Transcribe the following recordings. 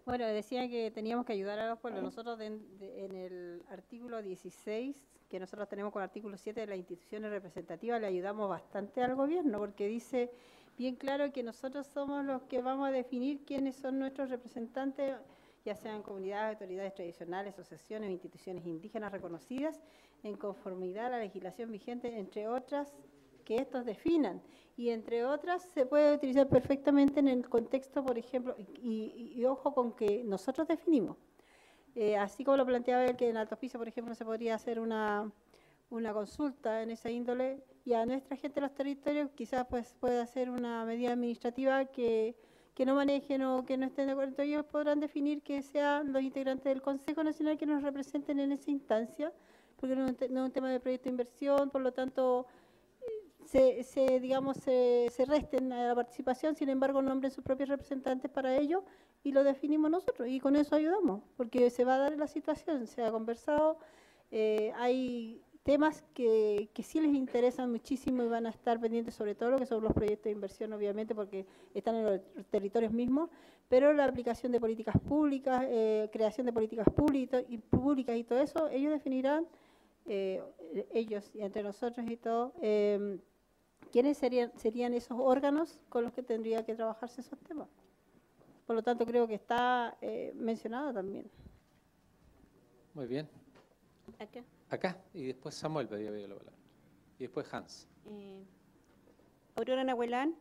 Bueno, decía que teníamos que ayudar a los pueblos. Nosotros en el artículo 16, que nosotros tenemos con el artículo 7 de las instituciones representativas, le ayudamos bastante al gobierno, porque dice bien claro que nosotros somos los que vamos a definir quiénes son nuestros representantes, ya sean comunidades, autoridades tradicionales, asociaciones o instituciones indígenas reconocidas, en conformidad a la legislación vigente, entre otras que estos definan. Y entre otras se puede utilizar perfectamente en el contexto, por ejemplo, y ojo con que nosotros definimos. Así como lo planteaba él, que en Alto Hospicio, por ejemplo, se podría hacer una consulta en esa índole, y a nuestra gente de los territorios quizás pues pueda hacer una medida administrativa que no manejen o que no estén de acuerdo. Entonces ellos podrán definir que sean los integrantes del Consejo Nacional que nos representen en esa instancia, porque no es un tema de proyecto de inversión, por lo tanto se resten a la participación, sin embargo nombren sus propios representantes para ello y lo definimos nosotros y con eso ayudamos, porque se va a dar la situación, se ha conversado, hay temas que sí les interesan muchísimo y van a estar pendientes, sobre todo lo que son los proyectos de inversión, obviamente, porque están en los territorios mismos, pero la aplicación de políticas públicas, creación de políticas públicas y todo eso, ellos definirán, ellos y entre nosotros y todo, ¿quiénes serían esos órganos con los que tendría que trabajarse esos temas? Por lo tanto, creo que está mencionado también. Muy bien. Acá. Acá, y después Samuel pedía la palabra. Y después Hans. Aurora Nahuelán,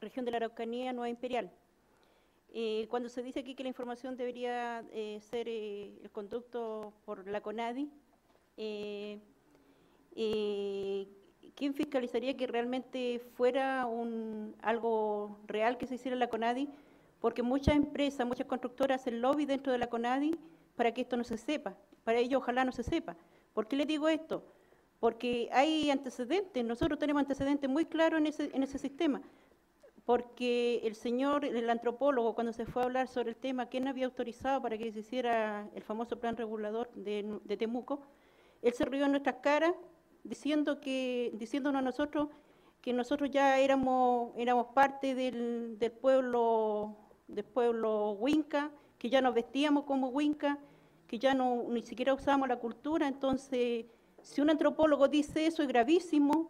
región de la Araucanía, Nueva Imperial. Cuando se dice aquí que la información debería ser el conducto por la CONADI, ¿quién fiscalizaría que realmente fuera algo real que se hiciera en la CONADI? Porque muchas empresas, muchas constructoras hacen lobby dentro de la CONADI para que esto no se sepa. Para ello ojalá no se sepa. ¿Por qué les digo esto? Porque hay antecedentes, nosotros tenemos antecedentes muy claros en ese sistema. Porque el antropólogo, cuando se fue a hablar sobre el tema, ¿quién había autorizado para que se hiciera el famoso plan regulador de Temuco? Él se rió en nuestras caras, diciéndonos a nosotros que nosotros ya éramos parte del pueblo Huinca, que ya nos vestíamos como Huinca, que ya ni siquiera usábamos la cultura. Entonces, si un antropólogo dice eso es gravísimo.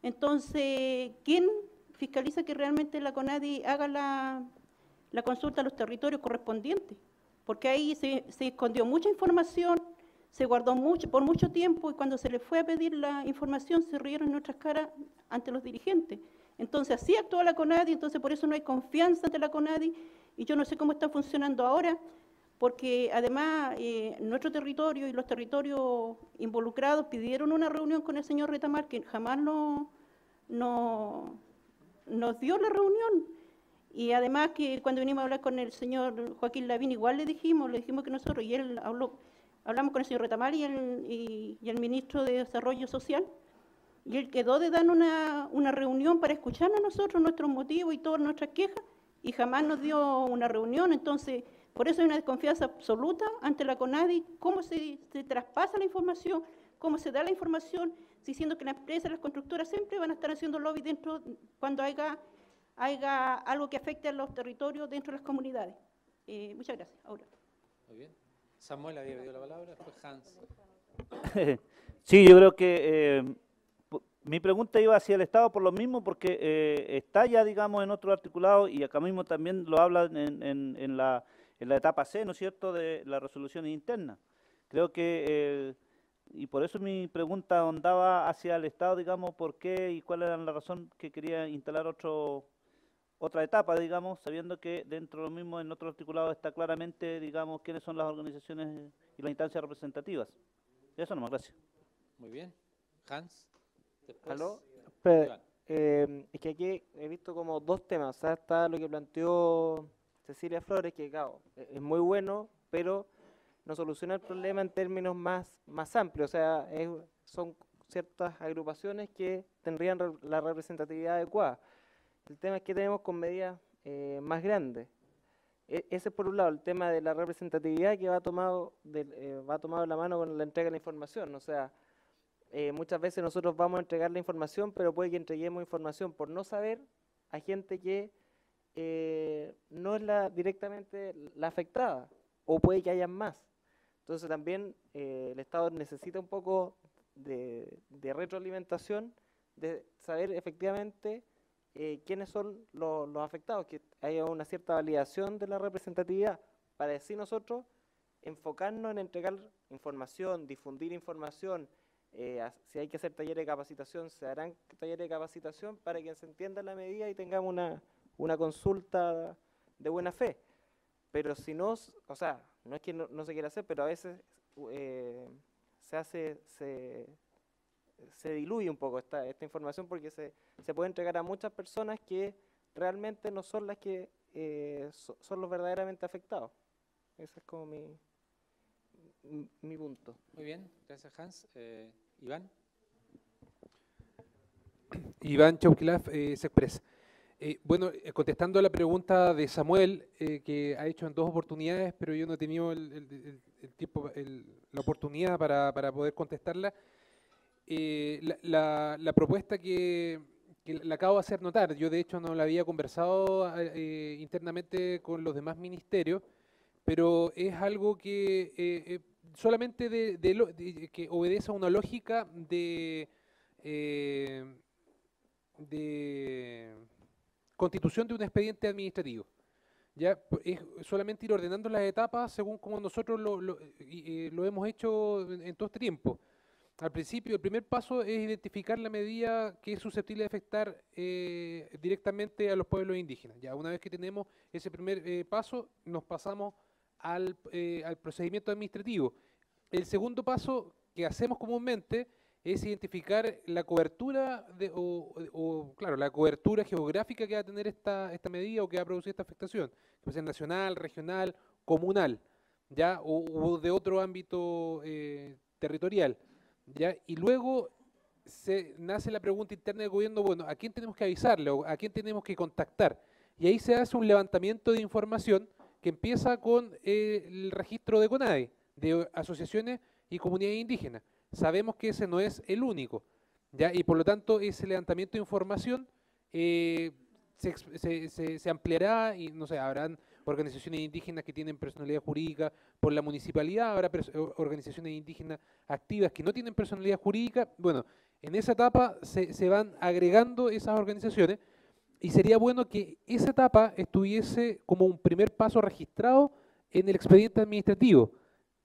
Entonces, ¿quién fiscaliza que realmente la CONADI haga la consulta a los territorios correspondientes? Porque ahí se escondió mucha información, se guardó por mucho tiempo, y cuando se les fue a pedir la información se rieron en nuestras caras ante los dirigentes. Entonces así actuó la CONADI, entonces por eso no hay confianza ante la CONADI, y yo no sé cómo está funcionando ahora, porque además nuestro territorio y los territorios involucrados pidieron una reunión con el señor Retamar, que jamás nos dio la reunión. Y además que cuando vinimos a hablar con el señor Joaquín Lavín, igual le dijimos que nosotros, y él hablamos con el señor Retamar y el ministro de Desarrollo Social, y él quedó de dar una reunión para escucharnos a nosotros, nuestros motivos y todas nuestras quejas, y jamás nos dio una reunión. Entonces, por eso hay una desconfianza absoluta ante la CONADI, cómo se traspasa la información, cómo se da la información, diciendo que las empresas, las constructoras siempre van a estar haciendo lobby dentro cuando haya algo que afecte a los territorios dentro de las comunidades. Muchas gracias. Ahora. Muy bien. Samuel había pedido la palabra, después Hans. Sí, yo creo que mi pregunta iba hacia el Estado por lo mismo, porque está ya, digamos, en otro articulado, y acá mismo también lo habla en la etapa C, ¿no es cierto?, de la resolución interna. Creo que, y por eso mi pregunta ondaba hacia el Estado, digamos, por qué y cuál era la razón que quería instalar otra etapa, digamos, sabiendo que dentro de lo mismo en otro articulado está claramente, digamos, quiénes son las organizaciones y las instancias representativas. Eso nomás, gracias. Muy bien. Hans. Después, ¿Aló? Iván. Es que aquí he visto como dos temas. O sea, está lo que planteó Cecilia Flores, que claro, es muy bueno, pero no soluciona el problema en términos más amplios. O sea, son ciertas agrupaciones que tendrían la representatividad adecuada. El tema es que tenemos con medidas más grandes. Ese es por un lado el tema de la representatividad, que va tomado de la mano con la entrega de la información. O sea, muchas veces nosotros vamos a entregar la información, pero puede que entreguemos información por no saber a gente que no es directamente la afectada, o puede que haya más. Entonces también el Estado necesita un poco de retroalimentación, de saber efectivamente quiénes son los afectados, que haya una cierta validación de la representatividad, para así nosotros enfocarnos en entregar información, difundir información. Si hay que hacer talleres de capacitación, se harán talleres de capacitación para que se entienda la medida y tengamos una consulta de buena fe. Pero si no, o sea, no es que no se quiera hacer, pero a veces se diluye un poco esta información, porque se puede entregar a muchas personas que realmente no son las que son los verdaderamente afectados. Ese es como mi punto. Muy bien, gracias Hans. Iván. Iván Chauquilaf, Sexpress. Bueno, contestando a la pregunta de Samuel, que ha hecho en 2 oportunidades, pero yo no he tenido el tiempo, la oportunidad para poder contestarla. La propuesta que la acabo de hacer notar, yo de hecho no la había conversado internamente con los demás ministerios, pero es algo que solamente que obedece a una lógica de constitución de un expediente administrativo. Ya es solamente ir ordenando las etapas según como nosotros lo hemos hecho en todo este tiempo. Al principio, el primer paso es identificar la medida que es susceptible de afectar directamente a los pueblos indígenas. Ya una vez que tenemos ese primer paso, nos pasamos al procedimiento administrativo. El segundo paso que hacemos comúnmente es identificar la cobertura claro, la cobertura geográfica que va a tener esta medida o que va a producir esta afectación, que puede ser nacional, regional, comunal, ya o de otro ámbito territorial, ya, y luego nace la pregunta interna del gobierno, bueno, ¿a quién tenemos que avisarle o a quién tenemos que contactar? Y ahí se hace un levantamiento de información que empieza con el registro de CONADI, de asociaciones y comunidades indígenas. Sabemos que ese no es el único, ¿ya? Y por lo tanto ese levantamiento de información se ampliará y no sé, habrán organizaciones indígenas que tienen personalidad jurídica por la municipalidad, habrá organizaciones indígenas activas que no tienen personalidad jurídica. Bueno, en esa etapa se van agregando esas organizaciones y sería bueno que esa etapa estuviese como un primer paso registrado en el expediente administrativo,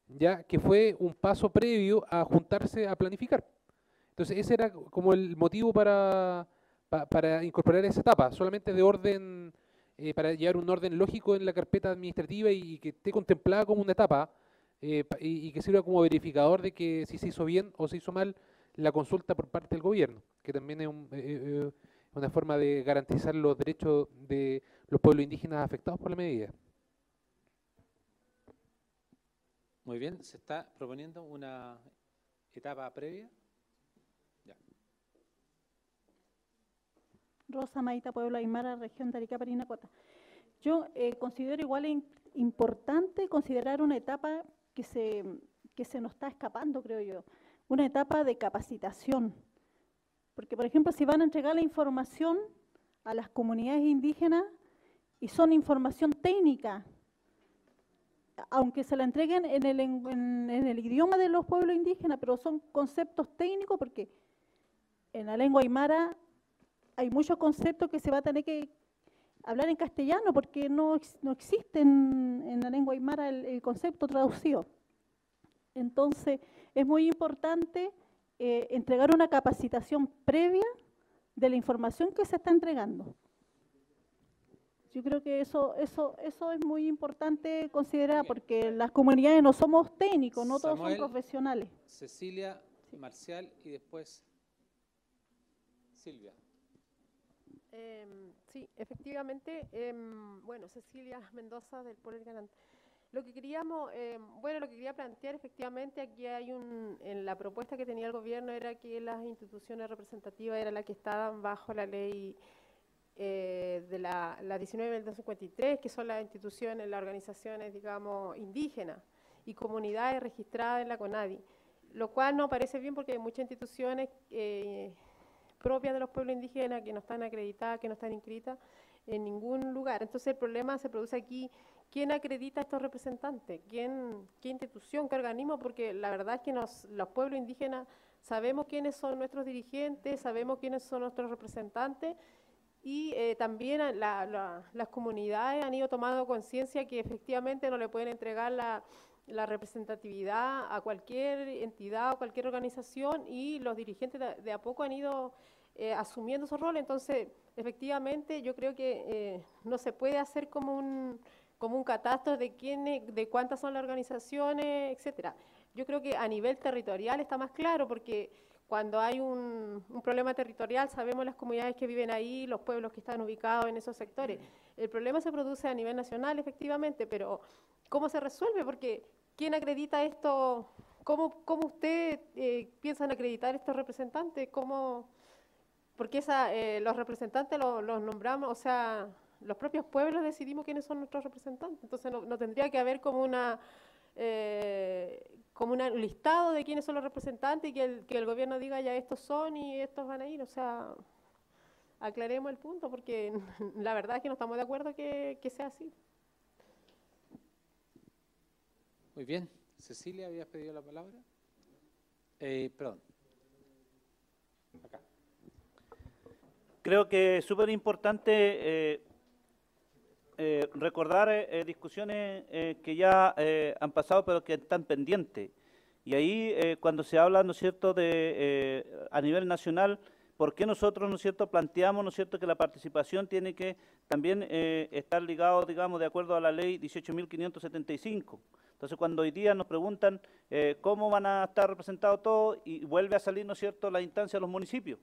ya que fue un paso previo a juntarse a planificar. Entonces ese era como el motivo para incorporar esa etapa, solamente de orden, para llevar un orden lógico en la carpeta administrativa y que esté contemplada como una etapa y que sirva como verificador de que si se hizo bien o se hizo mal la consulta por parte del gobierno, que también es una forma de garantizar los derechos de los pueblos indígenas afectados por la medida. Muy bien, se está proponiendo una etapa previa. Ya. Rosa Maíta, Pueblo Aymara, región de Arica, Parinacota. Yo considero igual importante considerar una etapa que se nos está escapando, creo yo, una etapa de capacitación. Porque, por ejemplo, si van a entregar la información a las comunidades indígenas y son información técnica, aunque se la entreguen en el idioma de los pueblos indígenas, pero son conceptos técnicos, porque en la lengua aymara hay muchos conceptos que se va a tener que hablar en castellano, porque no existe en la lengua aymara el concepto traducido. Entonces, es muy importante entregar una capacitación previa de la información que se está entregando. Yo creo que eso es muy importante considerar, porque las comunidades no somos técnicos, no todos son profesionales. Cecilia, Marcial y después Silvia. Sí, efectivamente. Bueno, Cecilia Mendoza del Poder Ganante. Lo que quería plantear, efectivamente, aquí hay en la propuesta que tenía el gobierno era que las instituciones representativas eran las que estaban bajo la ley de la 19.253, que son las instituciones, las organizaciones, digamos, indígenas y comunidades registradas en la CONADI, lo cual no parece bien porque hay muchas instituciones propias de los pueblos indígenas que no están acreditadas, que no están inscritas en ningún lugar. Entonces el problema se produce aquí. ¿Quién acredita a estos representantes? ¿Qué institución, qué organismo? Porque la verdad es que los pueblos indígenas sabemos quiénes son nuestros dirigentes, sabemos quiénes son nuestros representantes y también las comunidades han ido tomando conciencia que efectivamente no le pueden entregar la representatividad a cualquier entidad o cualquier organización y los dirigentes de a poco han ido asumiendo su rol. Entonces, efectivamente, yo creo que no se puede hacer como un catastro de de cuántas son las organizaciones, etcétera. Yo creo que a nivel territorial está más claro, porque cuando hay un problema territorial sabemos las comunidades que viven ahí, los pueblos que están ubicados en esos sectores. El problema se produce a nivel nacional, efectivamente, pero ¿cómo se resuelve? Porque ¿quién acredita esto? ¿Cómo ustedes piensan acreditar estos representantes? Porque los representantes los nombramos, o sea, los propios pueblos decidimos quiénes son nuestros representantes. Entonces no tendría que haber como un listado de quiénes son los representantes y que el gobierno diga ya estos son y estos van a ir. O sea, aclaremos el punto porque la verdad es que no estamos de acuerdo que sea así. Muy bien. Cecilia, ¿habías pedido la palabra? Perdón. Acá. Creo que es súper importante recordar discusiones que ya han pasado pero que están pendientes. Y ahí cuando se habla, ¿no es cierto?, a nivel nacional, ¿por qué nosotros, ¿no es cierto?, planteamos, ¿no es cierto?, que la participación tiene que también estar ligado, digamos, de acuerdo a la ley 18.575? Entonces, cuando hoy día nos preguntan cómo van a estar representados todos, y vuelve a salir, ¿no es cierto?, la instancia de los municipios,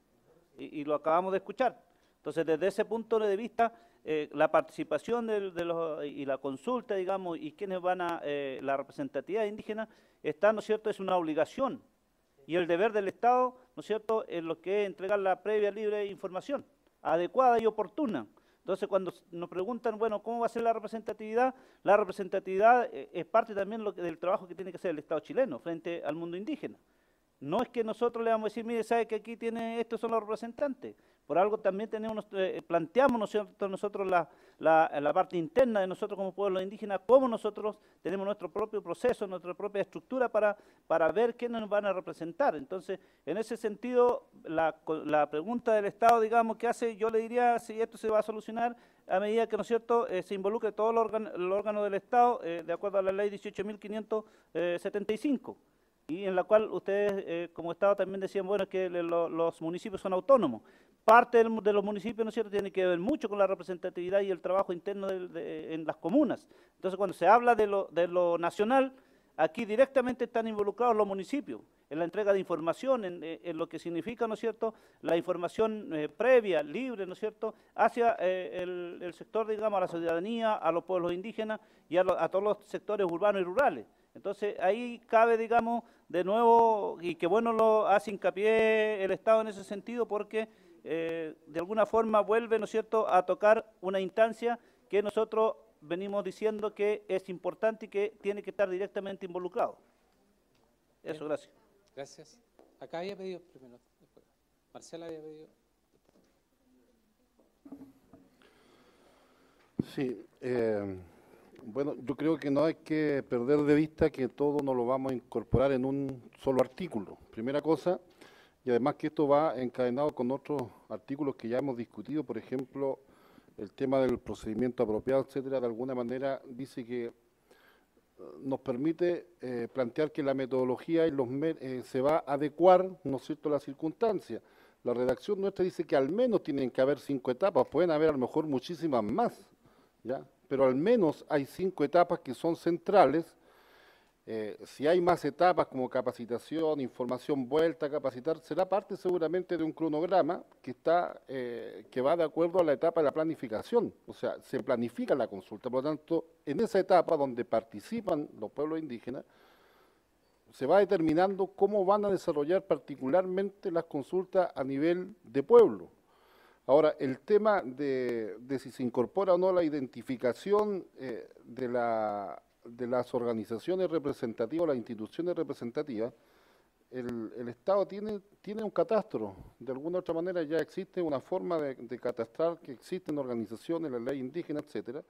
y lo acabamos de escuchar. Entonces, desde ese punto de vista, la participación y la consulta, digamos, y quienes van a la representatividad indígena, está, ¿no es cierto?, es una obligación. Y el deber del Estado, ¿no es cierto?, es lo que es entregar la previa libre información, adecuada y oportuna. Entonces, cuando nos preguntan, bueno, ¿cómo va a ser la representatividad? La representatividad es parte también del trabajo que tiene que hacer el Estado chileno frente al mundo indígena. No es que nosotros le vamos a decir, mire, sabe que aquí estos son los representantes. Por algo también planteamos, ¿no es cierto?, nosotros la parte interna de nosotros como pueblos indígenas, cómo nosotros tenemos nuestro propio proceso, nuestra propia estructura para ver quiénes nos van a representar. Entonces, en ese sentido, la pregunta del Estado, digamos, que hace, yo le diría, si esto se va a solucionar a medida que, ¿no es cierto?, se involucre todo el órgano del Estado, de acuerdo a la ley 18.575. Y en la cual ustedes, como Estado, también decían, bueno, que los municipios son autónomos. Parte de los municipios, ¿no es cierto?, tiene que ver mucho con la representatividad y el trabajo interno en las comunas. Entonces, cuando se habla de lo nacional, aquí directamente están involucrados los municipios, en la entrega de información, en lo que significa, ¿no es cierto?, la información previa, libre, ¿no es cierto?, hacia el sector, digamos, a la ciudadanía, a los pueblos indígenas y a todos los sectores urbanos y rurales. Entonces, ahí cabe, digamos, de nuevo, y que bueno lo hace hincapié el Estado en ese sentido, porque de alguna forma vuelve, ¿no es cierto?, a tocar una instancia que nosotros venimos diciendo que es importante y que tiene que estar directamente involucrado. Eso, gracias. Gracias. Acá había pedido primero. Después. Marcela había pedido. Sí. Bueno, yo creo que no hay que perder de vista que todo no lo vamos a incorporar en un solo artículo. Primera cosa, y además que esto va encadenado con otros artículos que ya hemos discutido, por ejemplo, el tema del procedimiento apropiado, etcétera, de alguna manera dice que nos permite plantear que la metodología y se va a adecuar, ¿no es cierto?, a las circunstancias. La redacción nuestra dice que al menos tienen que haber 5 etapas, pueden haber a lo mejor muchísimas más, ¿ya? Pero al menos hay 5 etapas que son centrales. Si hay más etapas como capacitación, información, vuelta a capacitar, será parte seguramente de un cronograma que va de acuerdo a la etapa de la planificación. O sea, se planifica la consulta. Por lo tanto, en esa etapa donde participan los pueblos indígenas, se va determinando cómo van a desarrollar particularmente las consultas a nivel de pueblo. Ahora, el tema de si se incorpora o no la identificación de las organizaciones representativas, las instituciones representativas, el Estado tiene un catastro, de alguna u otra manera ya existe una forma de catastrar, que existen organizaciones, la ley indígena, etcétera,